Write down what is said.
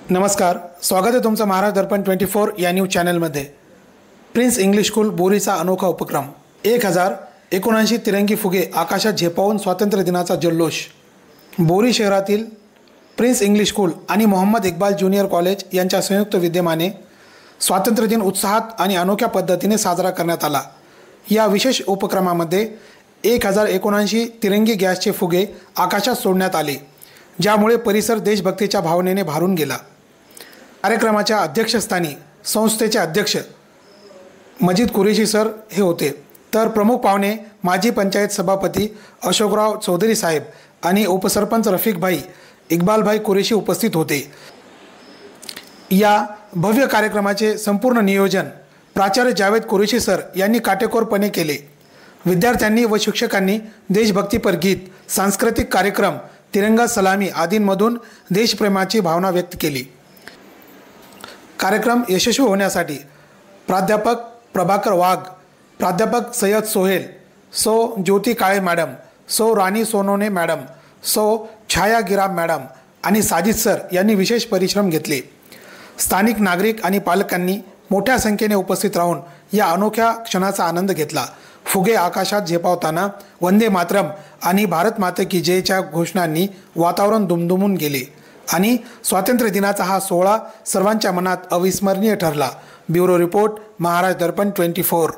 नमस्कार, स्वागत आहे तुमचं महाराज दर्पण 24 या न्यूज चॅनलमध्ये। प्रिन्स इंग्लिश स्कूल बोरीचा अनोखा उपक्रम। 1079 तिरंगी फुगे आकाशात झेपावून स्वातंत्र्य दिनाचा जल्लोष। बोरी शहरातील प्रिन्स इंग्लिश स्कूल आणि मोहम्मद इक्बाल ज्युनियर कॉलेज यांच्या संयुक्त विद्यमाने स्वातंत्र्य दिन उत्साहात आणि अनोख्या पद्धतीने साजरा करण्यात आला। या विशेष उपक्रमामध्ये 1079 तिरंगी गॅसचे फुगे आकाशात सोडण्यात आले, ज्यामुळे परिसर देशभक्तीच्या भावनेने भारून गेला। कार्यक्रमाच्या अध्यक्षस्थानी संस्थेचे अध्यक्ष मजीद कुरेशी सर हे होते, तर प्रमुख पाहुणे माजी पंचायत सभापती अशोकराव चौधरी साहेब आणि उपसरपंच रफिक भाई इक्बाल भाई कुरेशी उपस्थित होते। या भव्य कार्यक्रमाचे संपूर्ण नियोजन प्राचार्य जावेद कुरेशी सर यांनी काटेकोरपणे केले। विद्यार्थ्यांनी व शिक्षकांनी देशभक्तीपर गीत, सांस्कृतिक कार्यक्रम, तिरंगा सलामी आदींमधून देशप्रेमाची भावना व्यक्त केली। कार्यक्रम यशस्वी होण्यासाठी प्राध्यापक प्रभाकर वाघ, प्राध्यापक सय्यद सोहेल, सौ ज्योती काळे मॅडम, सौ राणी सोनोने मॅडम, सौ छाया गिराम मॅडम आणि साजिद सर यांनी विशेष परिश्रम घेतले। स्थानिक नागरिक आणि पालकांनी मोठ्या संख्येने उपस्थित राहून या अनोख्या क्षणाचा आनंद घेतला। फुगे आकाशात झेपावताना वंदे मातरम आणि भारत माता की जयच्या घोषणांनी वातावरण दुमदुमून गेले आणि स्वातंत्र्य दिनाचा हा सोहळा सर्वांच्या मनात अविस्मरणीय ठरला। ब्युरो रिपोर्ट, महाराज दर्पण 24।